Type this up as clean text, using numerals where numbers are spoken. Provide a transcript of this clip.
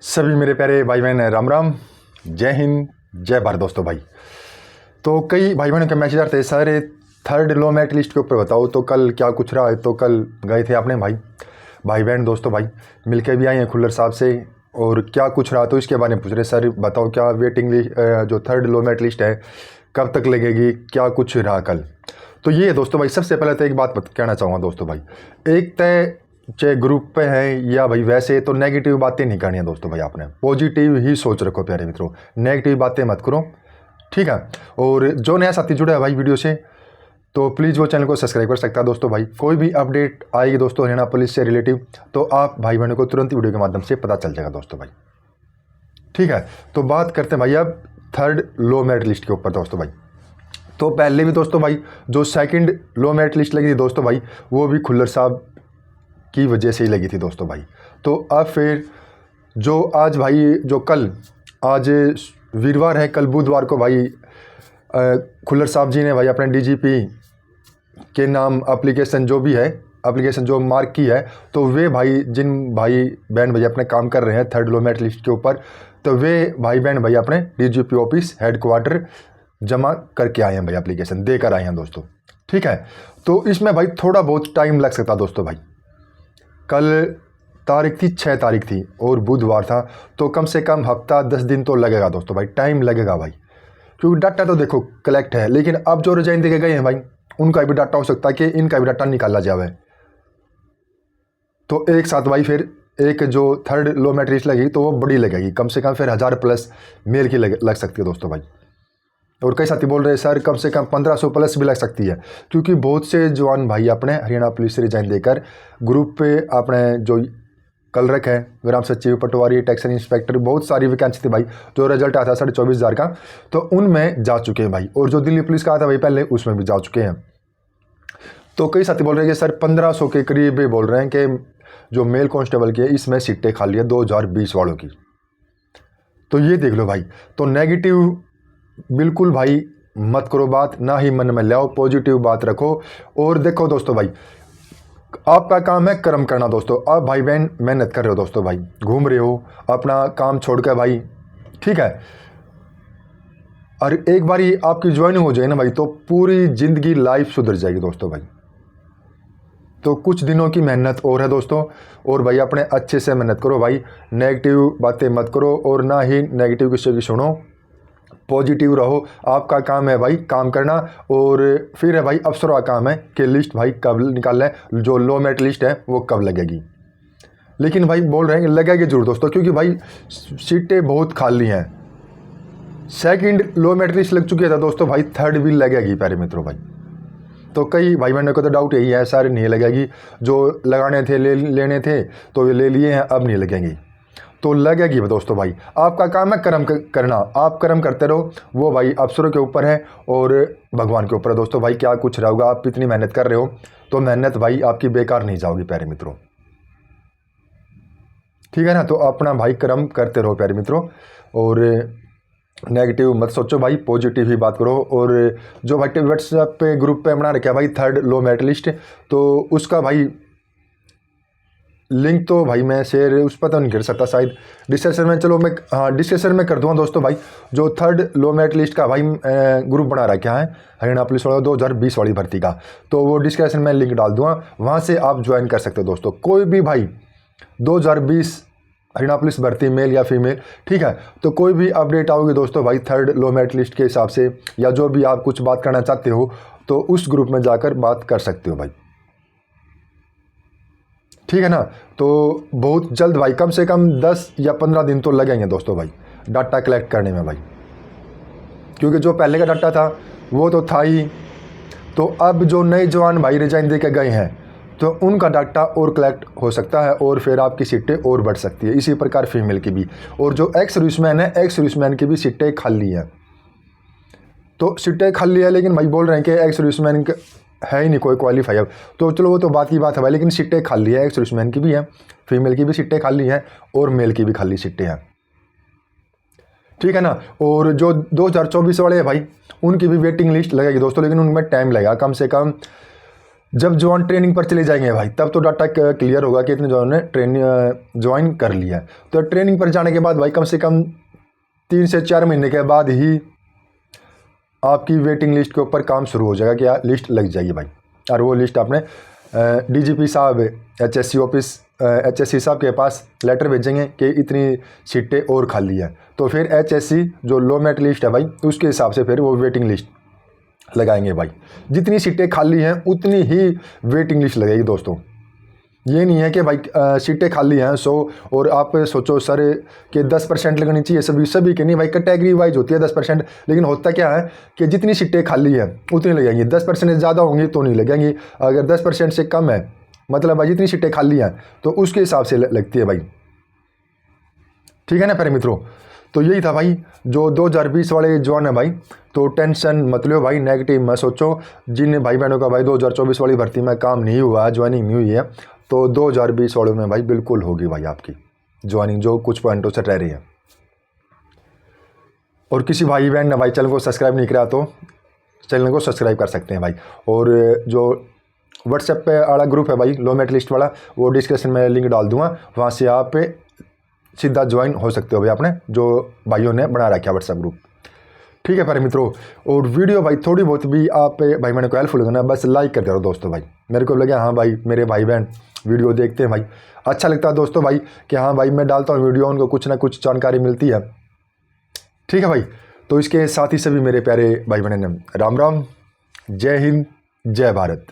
सभी मेरे प्यारे भाई बहन राम राम, जय हिंद, जय भारत दोस्तों भाई। तो कई भाई बहनों के मैसेज आते सारे थर्ड लो मेरिट लिस्ट के ऊपर बताओ तो कल क्या कुछ रहा है। तो कल गए थे अपने भाई बहन दोस्तों भाई मिलके भी आए हैं खुल्लर साहब से, और क्या कुछ रहा तो इसके बारे में पूछ रहे। सर बताओ क्या वेटिंग लिस्ट जो थर्ड लो मेरिट लिस्ट है कब तक लगेगी, क्या कुछ रहा कल। तो ये है दोस्तों भाई, सबसे पहले तो एक बात कहना चाहूँगा दोस्तों भाई, एक तय चाहे ग्रुप पे है या भाई वैसे, तो नेगेटिव बातें नहीं करनी है दोस्तों भाई। आपने पॉजिटिव ही सोच रखो प्यारे मित्रों, नेगेटिव बातें मत करो, ठीक है। और जो नया साथी जुड़ा है भाई वीडियो से, तो प्लीज़ वो चैनल को सब्सक्राइब कर सकता है दोस्तों भाई। कोई भी अपडेट आएगी दोस्तों हरियाणा पुलिस से रिलेटिव, तो आप भाई बहनों को तुरंत वीडियो के माध्यम से पता चल जाएगा दोस्तों भाई, ठीक है। तो बात करते हैं भाई अब थर्ड लो मेरिट लिस्ट के ऊपर दोस्तों भाई। तो पहले भी दोस्तों भाई जो सेकंड लो मेरिट लिस्ट लगी थी दोस्तों भाई, वो भी खुल्लर साहब की वजह से ही लगी थी दोस्तों भाई। तो अब फिर जो आज भाई जो कल, आज वीरवार है, कल बुधवार को भाई खुल्लर साहब जी ने भाई अपने डीजीपी के नाम एप्लीकेशन जो भी है, एप्लीकेशन जो मार्क की है, तो वे भाई जिन भाई बहन भाई अपने काम कर रहे हैं थर्ड लो मेरिट लिस्ट के ऊपर, तो वे भाई बहन भाई अपने डीजीपी ऑफिस हेडक्वार्टर जमा करके आए हैं भाई, एप्लीकेशन देकर आए हैं दोस्तों, ठीक है। तो इसमें भाई थोड़ा बहुत टाइम लग सकता दोस्तों भाई। कल तारीख थी 6 तारीख थी और बुधवार था, तो कम से कम हफ्ता 10 दिन तो लगेगा दोस्तों भाई, टाइम लगेगा भाई। क्योंकि डाटा तो देखो कलेक्ट है, लेकिन अब जो रिजाइन देके गए हैं भाई उनका भी डाटा हो सकता है कि इनका भी डाटा निकाला जाए। तो एक साथ भाई फिर एक जो थर्ड लो मेरिट लिस्ट लगेगी तो वो बड़ी लगेगी, कम से कम फिर 1000 प्लस मेल की लग सकती है दोस्तों भाई। और कई साथी बोल रहे हैं सर कम से कम 1500 प्लस भी लग सकती है, क्योंकि बहुत से जवान भाई अपने हरियाणा पुलिस से रिजाइन देकर ग्रुप पे अपने जो कल रखे हैं ग्राम सचिव, पटवारी, टैक्सन इंस्पेक्टर, बहुत सारी वैकेंसी थी भाई, जो रिजल्ट आया था 24,500 का, तो उनमें जा चुके हैं भाई। और जो दिल्ली पुलिस का आया था भाई पहले, उसमें भी जा चुके हैं। तो कई साथी बोल रहे हैं कि सर 1500 के करीब भी बोल रहे हैं कि जो मेल कांस्टेबल की है इसमें सीटें खाली है 2020 वालों की। तो ये देख लो भाई, तो नेगेटिव बिल्कुल भाई मत करो बात, ना ही मन में लाओ, पॉजिटिव बात रखो। और देखो दोस्तों भाई, आपका काम है कर्म करना दोस्तों। आप भाई बहन मेहनत कर रहे हो दोस्तों भाई, घूम रहे हो अपना काम छोड़कर भाई, ठीक है। और एक बारी आपकी ज्वाइनिंग हो जाए ना भाई, तो पूरी ज़िंदगी लाइफ सुधर जाएगी दोस्तों भाई। तो कुछ दिनों की मेहनत और है दोस्तों, और भाई अपने अच्छे से मेहनत करो भाई, नेगेटिव बातें मत करो और ना ही नेगेटिव किसी की सुनो, पॉजिटिव रहो। आपका काम है भाई काम करना, और फिर है भाई अफसरों का काम है कि लिस्ट भाई कब निकालना है, जो लो मेरिट लिस्ट है वो कब लगेगी। लेकिन भाई बोल रहे हैं लगेगी जरूर दोस्तों, क्योंकि भाई सीटें बहुत खाली हैं। सेकंड लो मेरिट लिस्ट लग चुकी है दोस्तों भाई, थर्ड भी लगेगी प्यारे मित्रों भाई। तो कई भाई बहनों को तो डाउट यही है सर नहीं लगेगी, जो लगाने थे लेने थे तो वे ले लिए हैं, अब नहीं लगेंगी। तो लगेगी दोस्तों भाई, आपका काम है कर्म करना, आप कर्म करते रहो, वो भाई अफसरों के ऊपर है और भगवान के ऊपर है दोस्तों भाई। क्या कुछ रहोगा, आप इतनी मेहनत कर रहे हो तो मेहनत भाई आपकी बेकार नहीं जाओगी प्यारे मित्रों, ठीक है ना। तो अपना भाई कर्म करते रहो प्यारे मित्रों, और नेगेटिव मत सोचो भाई, पॉजिटिव ही बात करो। और जो भाई व्हाट्सएप पे ग्रुप पे बना रखा भाई थर्ड लो मेरिट लिस्ट, तो उसका भाई लिंक तो भाई मैं शेयर उस पर तो नहीं कर सकता, शायद डिस्क्रिप्शन में, चलो मैं हाँ डिस्क्रिप्शन में कर दूँगा दोस्तों भाई। जो थर्ड लो मेरिट लिस्ट का भाई ग्रुप बना रखा है हरियाणा पुलिस वाला 2020 वाली भर्ती का, तो वो डिस्क्रिप्शन में लिंक डाल दूँगा, वहाँ से आप ज्वाइन कर सकते हो दोस्तों। कोई भी भाई 2020 हरियाणा पुलिस भर्ती मेल या फीमेल, ठीक है, तो कोई भी अपडेट आओगे दोस्तों भाई थर्ड लो मेरिट लिस्ट के हिसाब से, या जो भी आप कुछ बात करना चाहते हो तो उस ग्रुप में जाकर बात कर सकते हो भाई, ठीक है ना। तो बहुत जल्द भाई, कम से कम 10 या 15 दिन तो लगेंगे दोस्तों भाई डाटा कलेक्ट करने में भाई, क्योंकि जो पहले का डाटा था वो तो था ही। तो अब जो नए जवान भाई रिजाइन दे के गए हैं तो उनका डाटा और कलेक्ट हो सकता है, और फिर आपकी सीटें और बढ़ सकती है। इसी प्रकार फीमेल की भी, और जो एक्स सर्विसमैन है, एक्स सर्विसमैन की भी सीटें खाली हैं। तो सीटें खाली है, लेकिन भाई बोल रहे हैं कि एक्स सर्विसमैन है ही नहीं कोई क्वालिफाई अब, तो चलो वो तो बात की बात है भाई, लेकिन सीटें खाली है, एक्स सर्विसमैन की भी है, फीमेल की भी सीटें खाली हैं, और मेल की भी खाली सीटें हैं, ठीक है ना। और जो 2024 वाले हैं भाई उनकी भी वेटिंग लिस्ट लगेगी दोस्तों, लेकिन उनमें टाइम लगेगा, कम से कम जब जवान ट्रेनिंग पर चले जाएंगे भाई तब तो डाटा क्लियर होगा कि इतने जवानों ने ट्रेनिंग ज्वाइन कर लिया है। तो ट्रेनिंग पर जाने के बाद भाई कम से कम 3 से 4 महीने के बाद ही आपकी वेटिंग लिस्ट के ऊपर काम शुरू हो जाएगा कि लिस्ट लग जाएगी भाई। और वो लिस्ट आपने डीजीपी साहब एचएससी ऑफिस एचएससी साहब के पास लेटर भेजेंगे कि इतनी सीटें और खाली है, तो फिर एचएससी जो लो मेरिट लिस्ट है भाई उसके हिसाब से फिर वो वेटिंग लिस्ट लगाएंगे भाई। जितनी सीटें खाली हैं उतनी ही वेटिंग लिस्ट लगेगी दोस्तों। ये नहीं है कि भाई सीटें खाली हैं 100 और आप सोचो सर कि 10% लगनी चाहिए सभी के नहीं भाई, कैटेगरी वाइज होती है 10%। लेकिन होता क्या है कि जितनी सीटें खाली है उतनी लगेंगी, 10% ज़्यादा होंगी तो नहीं लगेंगी। अगर 10% से कम है मतलब भाई जितनी सीटें खाली हैं तो उसके हिसाब से लगती है भाई, ठीक है ना प्यारे मित्रों। तो यही था भाई जो 2020 वाले जवान है भाई, तो टेंशन मत लो भाई, नेगेटिव मत सोचो। जिन भाई बहनों का भाई 2024 वाली भर्ती में काम नहीं हुआ है, ज्वाइनिंग नहीं हुई है, तो 2020 वालों में भाई बिल्कुल होगी भाई आपकी ज्वाइनिंग, जो कुछ पॉइंटों से रह रही है। और किसी भाई बहन ने भाई चैनल को सब्सक्राइब नहीं किया तो चैनल को सब्सक्राइब कर सकते हैं भाई। और जो व्हाट्सएप पे वाला ग्रुप है भाई लो मेरिट लिस्ट वाला, वो डिस्क्रिप्शन में लिंक डाल दूंगा, वहाँ से आप सीधा ज्वाइन हो सकते हो भाई आपने जो भाइयों ने बना रखा है व्हाट्सएप ग्रुप, ठीक है प्यारे मित्रों। और वीडियो भाई थोड़ी बहुत भी आप भाई मैंने को हेल्पफुल होगा ना, बस लाइक कर दो दोस्तों भाई। मेरे को लगे हाँ भाई मेरे भाई बहन वीडियो देखते हैं भाई, अच्छा लगता है दोस्तों भाई कि हाँ भाई मैं डालता हूँ वीडियो, उनको कुछ ना कुछ जानकारी मिलती है, ठीक है भाई। तो इसके साथ ही सभी मेरे प्यारे भाई बहन राम राम, जय हिंद, जय भारत।